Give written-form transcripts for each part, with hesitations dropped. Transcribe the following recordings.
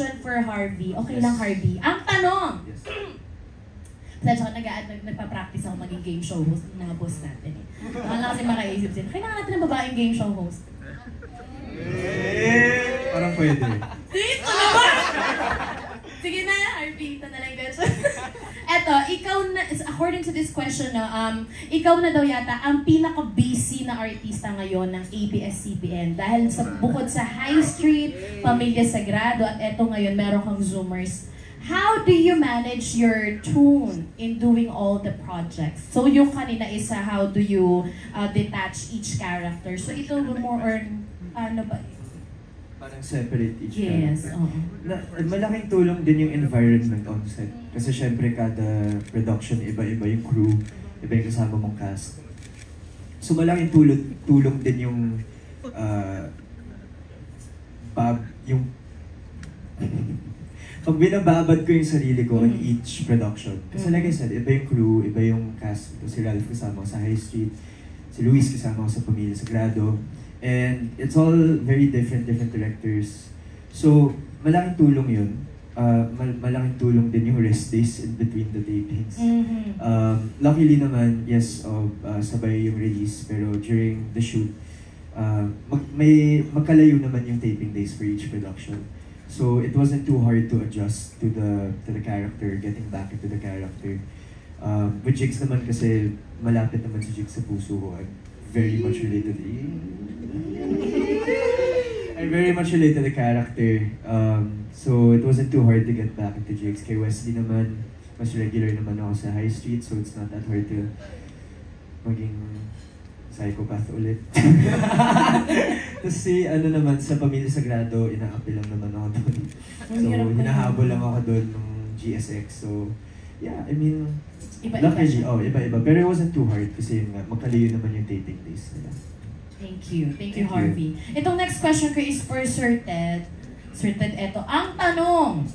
question for Harvey. Okay lang, Harvey. Ang tanong! Yes. Kasi ako nagpa-practice ako maging game show host ng mga boss natin eh. Akala kasi makaisip sila, kailangan natin ng babaeng game show host. Parang pwede. Dito naman! Sige na, Harvey. Ito na lang question. Eto, ikaw na, according to this question, no, ikaw na daw yata ang pinaka-busy na artista ngayon ng ABS-CBN dahil bukod sa High Street, Pamilya Sagrado, at eto ngayon meron kang Zoomers. How do you manage your tune in doing all the projects? So yung kanina is how do you detach each character? So ito more or ano ba? Parang separate each yes, character. Malaking tulong din yung environment on set. Kasi syempre kada production, iba-iba yung crew, iba yung kasama mong cast. So malaking tulong din yung pag binababad ko yung sarili ko in each production. Kasi like I said, iba yung crew, iba yung cast. Si Ralph kasama ko sa High Street, si Luis kasama ko sa Pamilya Sagrado. And it's all very different directors. So, malaking tulong yun. Malaking tulong din yung rest days in between the tapings. Luckily naman, yes, sabay yung release. Pero during the shoot, magkalayo naman yung taping days for each production. So it wasn't too hard to adjust to the character, getting back into the character. With Jigs naman kasi malapit naman si Jigs sa puso ko. I'm very much related. I very much relate to the character. So it wasn't too hard to get back into Jigs. Kay Wesley naman, mas regular naman ako sa High Street, so it's not that hard to maging psychopath ulit. Tapos ano naman, sa Pamilya Sagrado, ina-apply lang naman ako doon. So, hinahabol lang ako doon ng GSX. So, yeah, I mean, luckily, iba-iba. Pero it wasn't too hard kasi yun nga, magkalayo naman yung taping days nila. Thank you, Harvey. Itong next question ko is for Sir Ted. Sir Ted, eto. Ang tanong,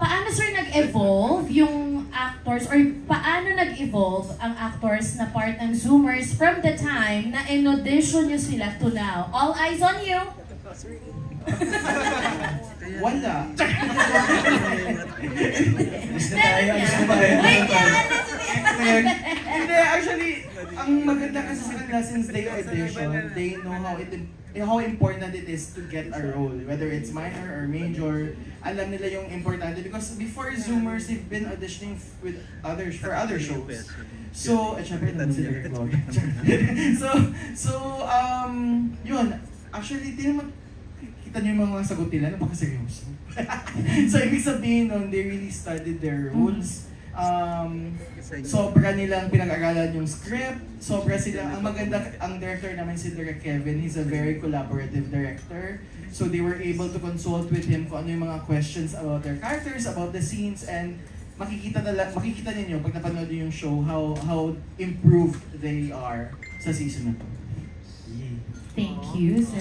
paano sir nag-evolve yung actors or paano nag-evolve ang actors na part ng Zoomers from the time na in-audition nyo sila to now? All eyes on you! Wala! Wait yan! Hindi, actually, ang maganda kasi sa kanila since they audition, they know how important it is to get a role. Whether it's minor or major, alam nila yung importante. Because before Zoomers, they've been auditioning with others for other shows. So, syempre, naman sila vlog. Yun. Actually, kita niyo yung mga sagot nila, napakaseryoso. So, ibig sabihin nun, they really studied their roles. Sobra nilang pinag-aralan yung script, sobra silang, ang maganda, ang director naman si Direk Kevin, he's a very collaborative director. So they were able to consult with him kung ano yung mga questions about their characters, about the scenes, and makikita ninyo pag napanood niyo yung show how improved they are sa season na to. Thank you, sir.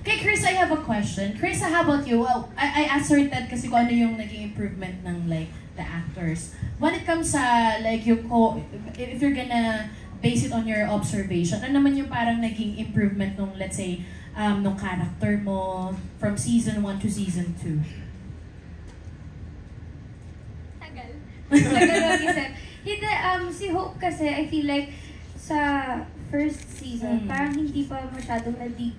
Okay, Chris, I have a question. Chris, how about you? Well, I asked Sir Ted kasi kung ano yung naging improvement ng like the actors. When it comes sa like yung if you're gonna base it on your observation, ano naman yung parang naging improvement nung let's say nung character mo from season 1 to season 2? Tagal. Tagal mag-isip. Hindi, si Hope kasi I feel like sa first season, parang hindi pa masyadong na-deep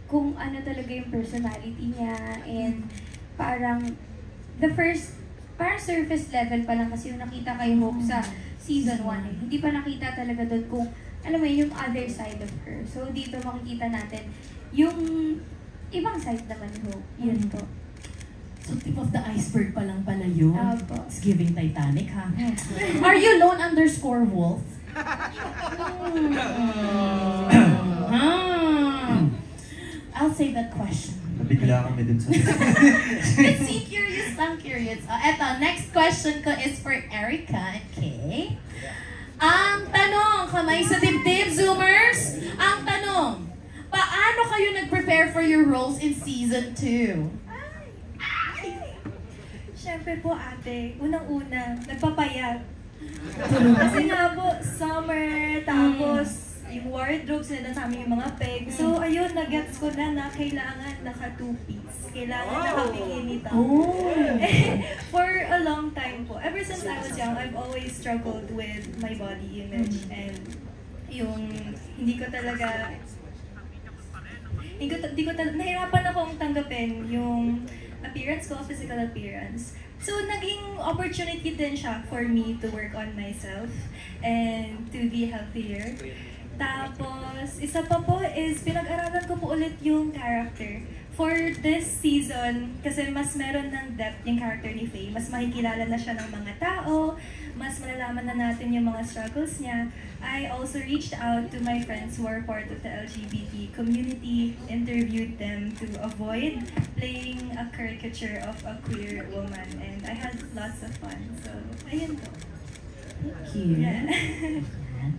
kung ano talaga yung personality niya, and parang parang surface level pa lang kasi yung nakita kay Hope sa season 1 eh. Hindi pa nakita talaga doon kung, alam mo yung other side of her. So dito makikita natin yung ibang side naman ni Hope. Yun po. So tip of the iceberg pa lang pala yun. It's giving Titanic, ha? Are you lone_wolf? I'll save that question. Nabigla kami dun sa... Let's see, curious lang, curious. Eto, next question ko is for Erica and Kay. Ang tanong, kamay sa dibdib, Zoomers. Ang tanong, paano kayo nag-prepare for your roles in season 2? Siyempre po ate, unang-una, nagpapayat. Kasi nga po, summer, tapos yung wardrobe, sila sa amin yung mga peg. So ayun, nag-gets ko na kailangan naka 2-piece. Kailangan naka-bikini Oh! For a long time po, ever since I was young, I've always struggled with my body image and yung hindi ko talaga nahirapan akong tanggapin yung appearance ko, physical appearance. So, naging opportunity din siya for me to work on myself and to be healthier. Tapos, isa pa po is pinag-aralan ko po ulit yung character. For this season, kasi mas meron ng depth yung character ni Faye, mas makikilala na siya ng mga tao, mas malalaman na natin yung mga struggles niya. I also reached out to my friends who are part of the LGBT community, interviewed them to avoid playing a caricature of a queer woman, and I had lots of fun. So, ayun po. Thank you. Yeah.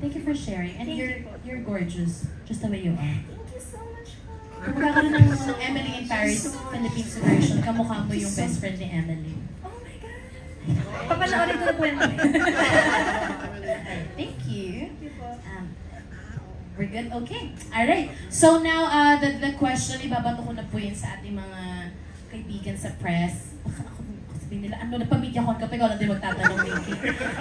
Thank you for sharing. And Thank you po. you're gorgeous, just the way you are. Thank you so much po. Kung magkakaroon ng Emily in Paris Philippines version, kamukha mo yung best friend ni Emily. Oh my God! Papanoorin ko na po yun. Thank you. Thank you po. We're good? Okay. Alright. So now, the question, ibabato ko na po yun sa ating mga kaibigan sa press. Baka ako sabihin nila, ano, nagpa-media con ka pa, ikaw lang din magtatanong, Nikki.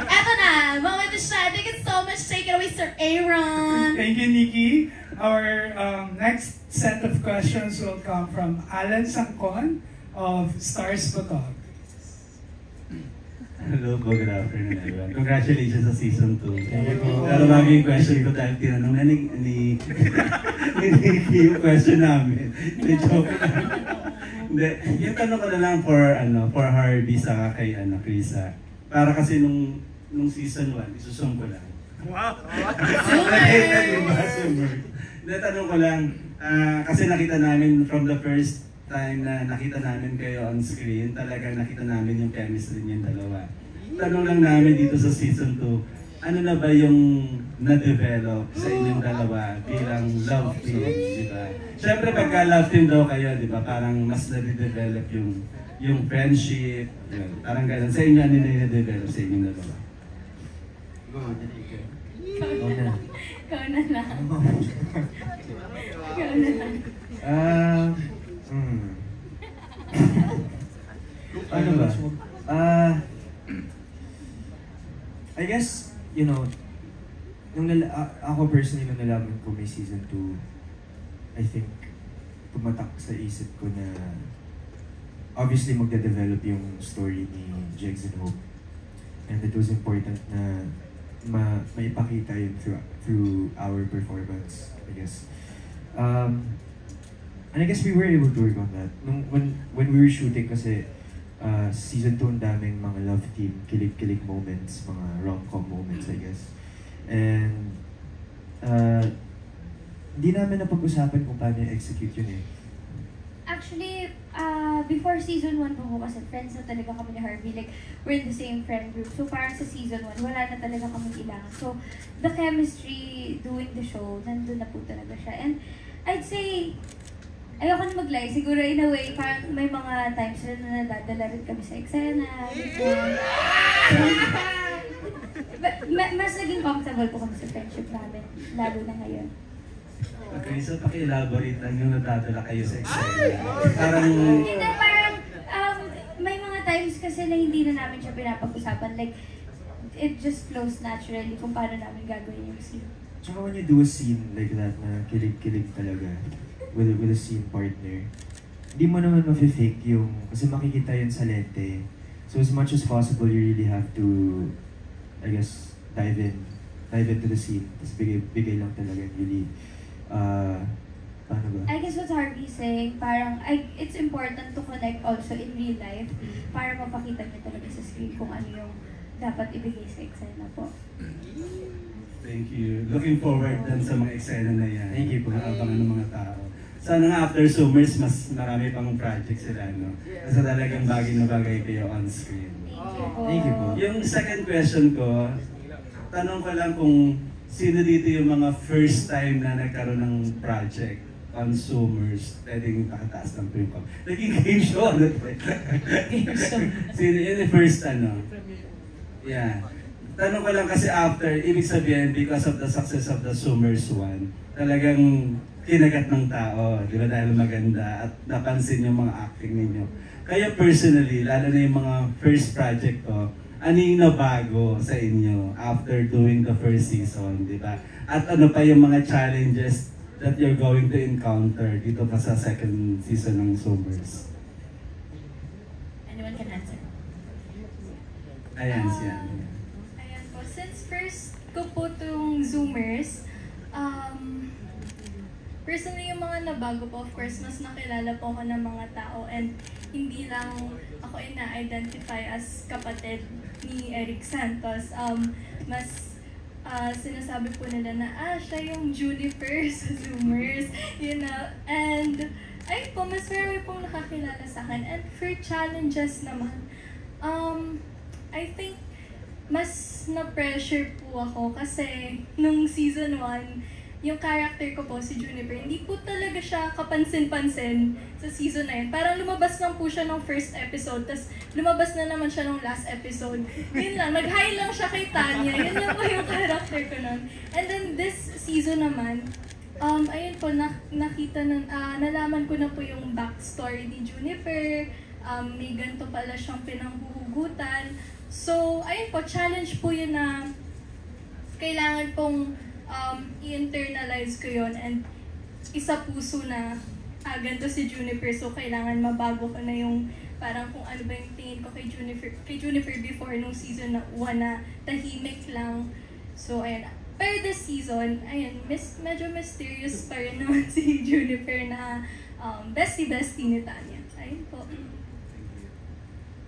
Eto na, moment to shine. Thank you so much. Take it away, Sir Aaron. Thank you, Nikki. Our next set of questions will come from Alan Sangkon of Stars Photog. Hello po, good afternoon everyone. Congratulations sa season 2. Thank you po. Pero bagay yung question ko dahil tinanong na ni Nikki yung question namin. Hindi, joke lang. Hindi, yung tanong ko na lang for Harvey sa kay Krisa. Para kasi nung season 1, isusum ko lang. Wow! Summer! Hindi, tanong ko lang, kasi nakita namin from the first time na nakita namin kayo on screen, talagang nakita namin yung chemistry niyong dalawa. Tanong lang namin dito sa season 2, ano na ba yung na-develop sa inyong dalawa bilang love team, di ba? Siyempre pagka love team daw kayo, di ba, parang mas na-develop yung friendship, yun. Parang ganun. Sa inyo, ano na na-develop sa inyong dalawa? Go, dali ka. Ikaw Ikaw na. Ikaw na lang. Ikaw na lang. Ano ba? I guess, you know, ako personally nung nalaman ko may season 2, I think tumatak sa isip ko na obviously magde-develop yung story ni Jegs and Hope. And it was important na maipakita yun through our performance, I guess. And I guess we were able to work on that. When we were shooting kasi, season 2 ang daming mga love team, kilig-kilig moments, mga rom-com moments, I guess. And hindi namin napag-usapan kung paano i-execute yun eh. Actually, before season 1 po kasi friends na talaga kami ni Harvey. Like, we're in the same friend group. So, parang sa season 1, wala na talaga kami ilangan. So, the chemistry doing the show, nandun na po talaga siya. And I'd say, ayoko na mag-lie. Siguro in a way, parang may mga times na nadadala rin kami sa eksena. Mas naging comfortable po kami sa friendship namin, lalo na ngayon. Okay, so paki-elaborate lang yung nadadala kayo sa eksena. Parang... Hindi, parang may mga times kasi na hindi na namin siya pinapag-usapan. Like, it just flows naturally kung paano namin gagawin yung scene. Tsaka when you do a scene like that na kilig-kilig talaga with a scene partner, hindi mo naman ma-fake yung, kasi makikita yun sa lente. So as much as possible, you really have to, I guess, dive into the scene. Tapos bigay lang talaga and really, paano ba? I guess what Harvey's saying, parang it's important to connect also in real life para mapakita niyo talaga sa screen kung ano yung dapat ibigay sa eksena po. Thank you. Looking forward din sa mga eksena na yan. Thank you po. Abangan ng mga tao. Sana nga after Summers, mas marami pang project sila, no? Kasi talagang bagay na bagay kayo on screen. Thank you po. Yung second question ko, tanong ko lang kung sino dito yung mga first time na nagkaroon ng project on Summers, pwedeng pakataas ng print ko. Naging game show, ano ito? Sino yun yung first Yeah. Tanong ko lang kasi after, ibig sabihin, because of the success of the Summers 1, talagang kinagat ng tao, di ba, dahil maganda at napansin yung mga acting ninyo. Kayo personally, lalo na yung mga first project ko, ano yung nabago sa inyo after doing the first season, di ba? At ano pa yung mga challenges that you're going to encounter dito pa sa second season ng Zoomers? Anyone can answer. Ayan siya. Ayan po. Since first ko po itong Zoomers, personally yung mga nabago po, of course, mas nakilala po ako ng mga tao and hindi lang ako ina-identify as kapatid ni Eric Santos. Mas sinasabi po nila na, siya yung Juniper sa Zoomers, you know. And, ayun po, mas marami pong nakakilala sa akin. And for challenges naman, I think, mas na-pressure po ako kasi nung season 1, yung character ko po, si Juniper, hindi po talaga siya kapansin-pansin sa season na yun. Parang lumabas lang po siya nung first episode, tas lumabas na naman siya nung last episode. Yun lang, nag-hi lang siya kay Tanya. Yun lang po yung character ko nun. And then this season naman, ayun po, nalaman ko na po yung backstory ni Juniper. May ganito pala siyang pinanghuhugutan. So, ayun po, challenge po yun na kailangan pong i-internalize ko yon and isa puso na ganito si Juniper, so kailangan mabago ko na yung parang kung ano ba yung tingin ko kay Juniper before nung season 1 na tahimik lang. So ayun, pero this season, ayun, medyo mysterious pa rin naman si Juniper na bestie ni Tanya. Ayun po.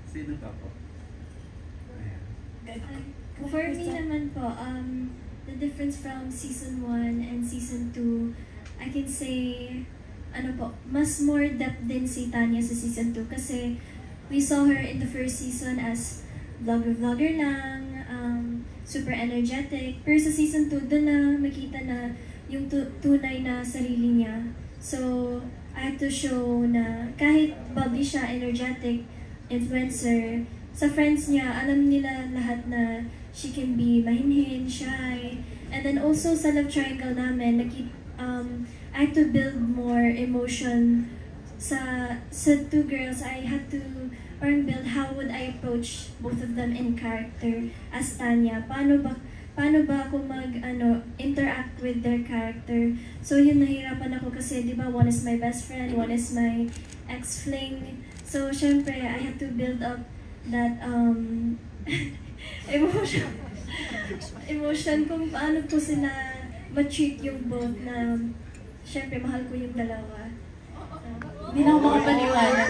Sino pa po? For me naman po, the difference from season 1 and season 2, I can say, mas more depth din si Tanya sa season 2 kasi we saw her in the first season as vlogger lang, super energetic. Pero sa season 2, doon na makita na yung tunay na sarili niya. So, I had to show na kahit bubbly siya, energetic, influencer, sa friends niya, alam nila lahat na she can be mahinhin, shy. And then also sa love triangle namin, I had to build more emotion sa two girls. I had to build how would I approach both of them in character as Tanya. Paano ba ako interact with their character. So yun, nahirapan ako kasi di ba one is my best friend, one is my ex-fling. So syempre, I had to build up that emotion kung paano po sila ma-treat yung both na syempre mahal ko yung dalawa. Hindi na ako makapaniwala.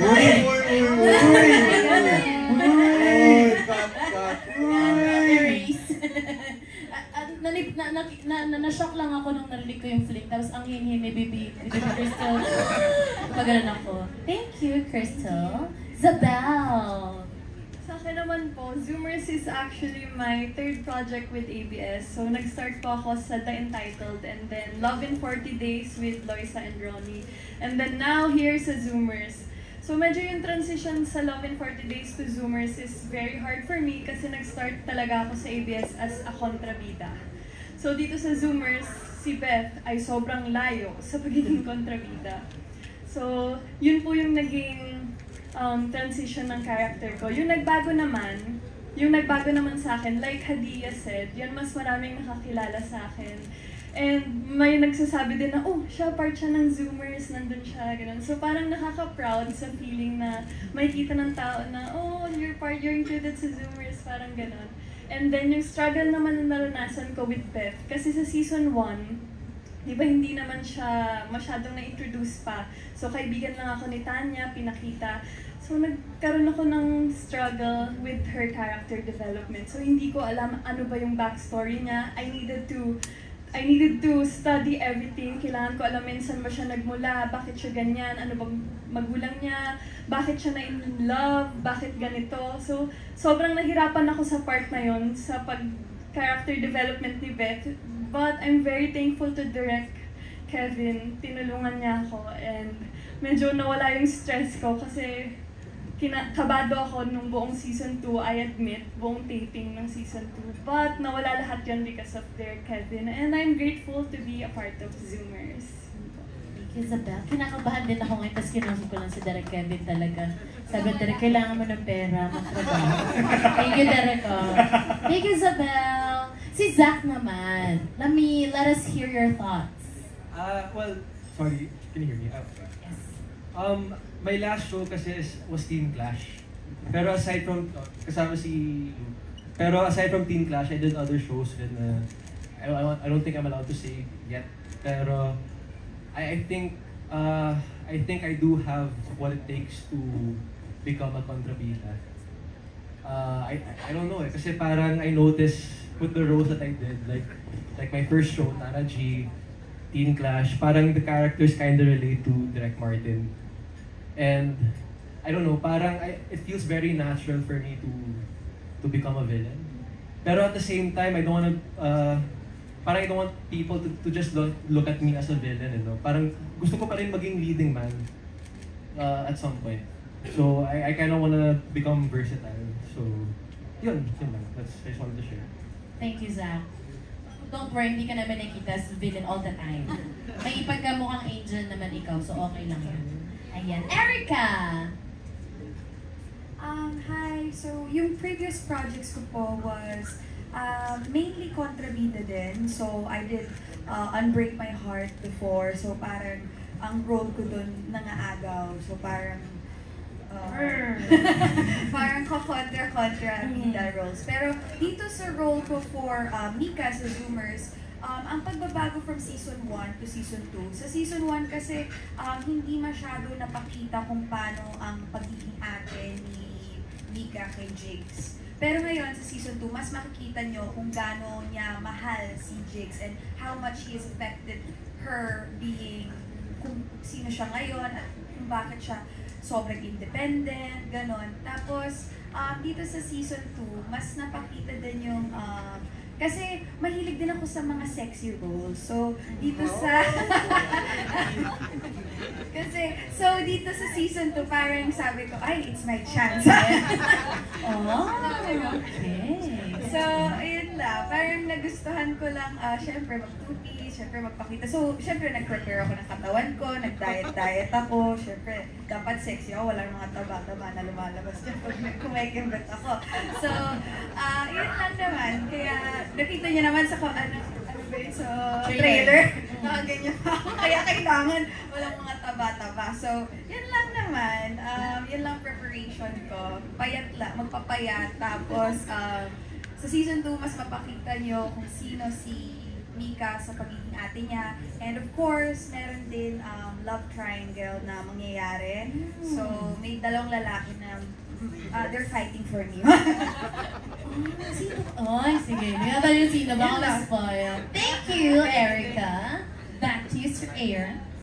Na-shock lang ako nung narinig ko yung flick. Tapos ang hinhin ni Baby Crystal. Pagalan ako. Thank you, Crystal. Zabel! Sa akin naman po, Zoomers is actually my third project with ABS. So, nag-start po ako sa The Entitled and then Love in 40 Days with Loisa and Ronnie. And then now, here sa Zoomers. So, medyo yung transition sa Love in 40 Days to Zoomers is very hard for me kasi nag-start talaga ako sa ABS as a kontrabida. So, dito sa Zoomers, si Beth ay sobrang layo sa pagiging kontrabida. So, yun po yung naging transition ng character ko. Yung nagbago naman sa akin, like Hadia said, yun mas maraming nakakilala sa akin. And may nagsasabi din na, siya part siya ng Zoomers, nandun siya, ganun. So parang nakaka-proud sa feeling na may kita ng tao na, you're included sa Zoomers, parang ganun. And then yung struggle naman na naranasan ko with Beth, kasi sa season 1, di ba hindi naman siya masyadong na-introduce pa. So kaibigan lang ako ni Tanya, pinakita. So nagkaroon ako ng struggle with her character development. So hindi ko alam ano ba yung backstory niya. I needed to study everything. Kailangan ko alamin saan ba siya nagmula, bakit siya ganyan, ano ba magulang niya, bakit siya na-in love, bakit ganito. So sobrang nahirapan ako sa part na yon sa pag-character development ni Beth. But I'm very thankful to Direk Kevin. Tinulungan niya ako and medyo nawala yung stress ko kasi kabado ako nung buong season 2, I admit, buong taping ng season 2. But nawala lahat yun because of Direk Kevin and I'm grateful to be a part of Zoomers. Thank you, Isabel. Kinakabahan din ako ngayon, tapos kinusap ko lang si Direk Kevin talaga. Sabi ko, Derek, kailangan mo ng pera, magtrabaho. Thank you, Derek. Thank you, Isabel. Si Zach naman. Let us hear your thoughts. Well, sorry, can you hear me? Yes. My last show kasi was Teen Clash. Pero aside from, aside from Teen Clash, I did other shows and I don't think I'm allowed to say yet. Pero I think I do have what it takes to become a kontrabida. I don't know kasi parang I noticed with the roles that I did, like my first show, Tara G, Teen Clash, parang the characters kind of relate to Direk Martin. And I don't know, parang it feels very natural for me to become a villain. Pero at the same time, I don't want people to just look at me as a villain, you know. Parang gusto ko pa rin maging leading man at some point. So I kind of want to become versatile. So yun lang. I just wanted to share. Thank you, Zach. Don't worry, hindi ka naman nakita as villain all the time. May ipagkamukhang angel naman ikaw, so okay lang yan. Ayan. Erica! Hi. So, yung previous projects ko po was mainly kontrabida din. So, I did Unbreak My Heart before. So, parang ang role ko dun nangaagaw. So, parang parang kontra bida roles. Pero dito sa role ko for Mika sa Zoomers, ang pagbabago from season 1 to season 2. Sa season 1 kasi hindi masyado napakita kung paano ang pagiging ate ni Mika kay Jigs. Pero ngayon sa season 2, mas makikita nyo kung gaano niya mahal si Jigs and how much he has affected her being, kung sino siya ngayon at kung bakit siya sobrang independent, ganon. Tapos, dito sa season 2, mas napakita din yung kasi mahilig din ako sa mga sexy roles. So, dito sa dito sa season 2, parang sabi ko, ay, it's my chance. Okay. So, ayun lang. Parang nagustuhan ko lang, syempre mag-2P, syempre magpakita. So, syempre nag-prepare ako ng katawan ko, nag-diet ako. Syempre, dapat sexy ako, walang mga taba-taba na lumalabas dyan pag kumekembet ako. So, yun lang naman. Kaya, nakita niyo naman sa sa trailer. Ganyan pa ako. Kaya kailangan walang mga taba-taba. So, yun lang naman. Yun lang preparation ko. Payat lang, magpapayat. Tapos, sa season 2, mas mapakita nyo kung sino si Mika sa pagiging ate niya. And of course, meron din love triangle na mangyayari. So, may dalawang lalaki na they're fighting for me. Sino? Ay, sige. Hindi na tayo sino. Baka ma-spoil. Thank you, Erica. Back to you, Sir Aaron.